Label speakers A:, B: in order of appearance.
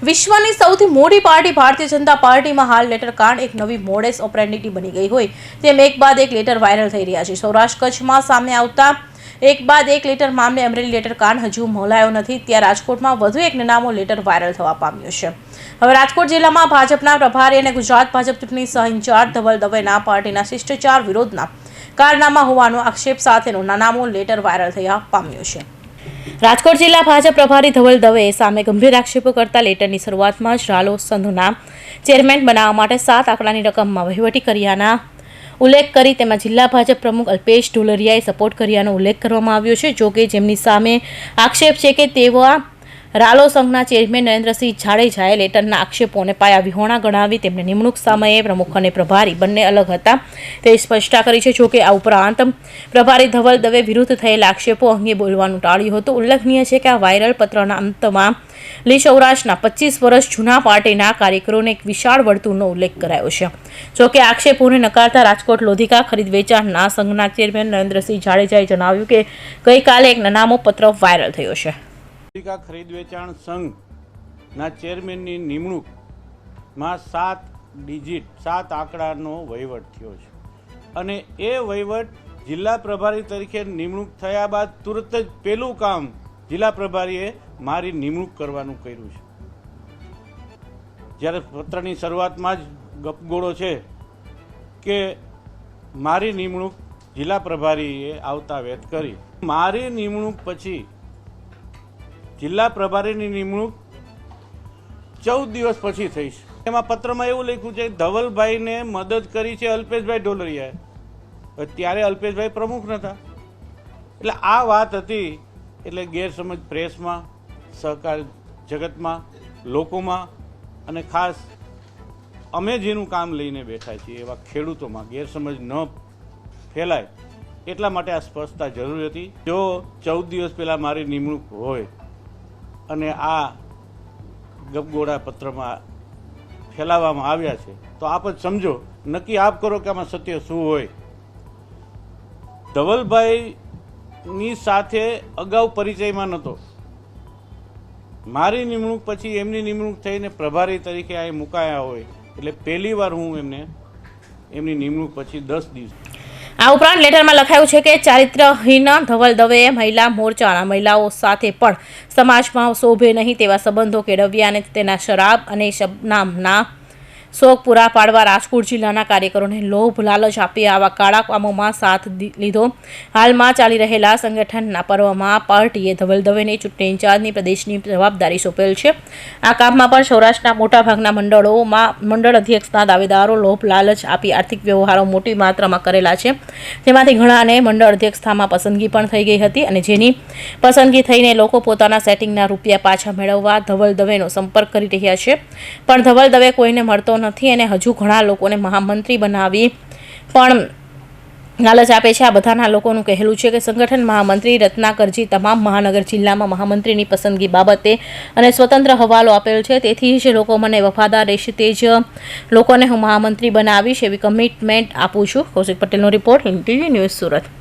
A: વિશ્વની સૌથી મોટી પાર્ટી ભારતીય જનતા પાર્ટીમાં હાલ લેટર કાંડ એક નવી મોડેસ ઓપરેન્ડિટી બની ગઈ હોય તેમ એક બાદ એક લેટર વાયરલ થઈ રહ્યા છે। સૌરાષ્ટ્ર કચ્છમાં સામે આવતા એક બાદ એક લેટર મામલે અમરેલી લેટર કાંડ હજુ મોલાયો નથી, ત્યાં રાજકોટમાં વધુ એક નામો લેટર વાયરલ થવા પામ્યો છે। હવે રાજકોટ જિલ્લામાં ભાજપના પ્રભારી અને ગુજરાત ભાજપ ચૂંટણી સહ ઇન્ચાર્જ ધવલ દવેના પાર્ટીના શિષ્ટાચાર વિરોધના કારનામા હોવાનો આક્ષેપ સાથેનો નામો લેટર વાયરલ થયા પામ્યો છે। રાજકોટ જિલ્લા ભાજપ પ્રભારી ધવલ દવેએ સામે ગંભીર આક્ષેપો કરતા લેટરની શરૂઆતમાં જ રાલો સંઘના ચેરમેન બનાવવા માટે 7 આંકડાની રકમમાં વહીવટી કર્યાના ઉલ્લેખ કરી તેમાં જિલ્લા ભાજપ પ્રમુખ અલ્પેશ ઢોલરિયાએ સપોર્ટ કર્યાનો ઉલ્લેખ કરવામાં આવ્યો છે। જો કે જેમની સામે આક્ષેપ છે કે તેઓ રાલો સંઘના ચેરમેન નરેન્દ્રસિંહ જાડેજાએ લેટરના આક્ષેપોને પાયા વિહોણા ગણાવી તેમને નિમણૂક સમયે પ્રમુખ અને પ્રભારી બંને અલગ હતા તે સ્પષ્ટતા કરી છે। જો કે આ ઉપરાંત પ્રભારી ધવલ દવે વિરુદ્ધ થયેલા આક્ષેપો અંગે બોલવાનું ટાળ્યું હતું। ઉલ્લેખનીય છે કે આ વાયરલ પત્રના અંતમાં લી સૌરાષ્ટ્રના 25 વર્ષ જૂના પાર્ટીના કાર્યકરોને એક વિશાળ વર્તુળનો ઉલ્લેખ કરાયો છે। જો કે આક્ષેપોને નકારતા રાજકોટ લોધિકા ખરીદ વેચાણના સંઘના ચેરમેન નરેન્દ્રસિંહ જાડેજાએ જણાવ્યું કે ગઈકાલે એક નામો પત્ર વાયરલ થયો છે।
B: લોધિકા ખરીદ વેચાણ સંઘના ચેરમેનની નિમણૂકમાં 7 આંકડાનો વહીવટ થયો છે અને એ વહીવટ જિલ્લા પ્રભારી તરીકે નિમણૂક થયા બાદ તુરત જ પહેલું કામ જિલ્લા પ્રભારીએ મારી નિમણૂક કરવાનું કર્યું છે। જ્યારે પત્રની શરૂઆતમાં જ ગપગોળો છે કે મારી નિમણૂક જિલ્લા પ્રભારીએ આવતા વેત કરી, મારી નિમણૂક પછી જિલ્લા પ્રભારીની નિમણૂક 14 દિવસ પછી થઈ છે। એમાં પત્રમાં એવું લખ્યું છે ધવલભાઈને મદદ કરી છે અલ્પેશભાઈ ઢોલરિયાએ, ત્યારે અલ્પેશભાઈ પ્રમુખ નહોતા। એટલે આ વાત હતી, એટલે ગેરસમજ પ્રેસમાં, સહકાર જગતમાં, લોકોમાં અને ખાસ અમે જેનું કામ લઈને બેઠા છીએ એવા ખેડૂતોમાં ગેરસમજ ન ફેલાય એટલા માટે આ સ્પષ્ટતા જરૂરી હતી। જો 14 દિવસ પહેલાં મારી નિમણૂક હોય અને આ ગપગોળા પત્રમાં ફેલાવવામાં આવ્યા છે તો આપ જ સમજો, નક્કી આપ કરો કે આમાં સત્ય શું હોય। ધવલભાઈની સાથે અગાઉ પરિચયમાં નહોતો, મારી નિમણૂક પછી એમની નિમણૂક થઈને પ્રભારી તરીકે અહીં મુકાયા હોય એટલે પહેલી વાર હું એમની નિમણૂક પછી 10 દિવસ।
A: આ ઉપરાંત લેટરમાં લખાયું છે કે ચારિત્રહીન ધવલ દવેએ મહિલા મોરચાના મહિલાઓ સાથે પણ સમાજમાં શોભે નહીં તેવા સંબંધો કેળવ્યા અને તેના શરાબ અને શબનામના શોખ પૂરા પાડવા રાજકોટ જિલ્લાના કાર્યકરોને લોભ લાલચ આપી આવા કાળા કામોમાં સાથ લીધો। હાલમાં ચાલી રહેલા સંગઠનના પર્વમાં પાર્ટીએ ધવલ દવેને ચૂંટણી ઇન્ચાર્જની પ્રદેશની જવાબદારી સોંપેલ છે। આ કામમાં પણ સૌરાષ્ટ્રના મોટાભાગના મંડળોમાં મંડળ અધ્યક્ષના દાવેદારો લોભ લાલચ આપી આર્થિક વ્યવહારો મોટી માત્રામાં કરેલા છે, જેમાંથી ઘણાને મંડળ અધ્યક્ષતામાં પસંદગી પણ થઈ ગઈ હતી અને જેની પસંદગી થઈને લોકો પોતાના સેટિંગના રૂપિયા પાછા મેળવવા ધવલ દવેનો સંપર્ક કરી રહ્યા છે, પણ ધવલ દવે કોઈને મળતો નથી અને હજુ ઘણા લોકોને મહામંત્રી બનાવી પણ લાલચ આપે છે। આ બધાના લોકોનું કહેલું છે કે સંગઠન મહામંત્રી રત્નાકરજી તમામ મહાનગર જિલ્લામાં મહામંત્રીની પસંદગી બાબતે અને સ્વતંત્ર હવાલો આપેલ છે, તેથી જ લોકો મને વફાદાર રહેશે, તે જ લોકોને હું મહામંત્રી બનાવીશ એવી કમિટમેન્ટ આપું છું। કૌશિક પટેલનો રિપોર્ટ, ટીવી ન્યૂઝ, સુરત।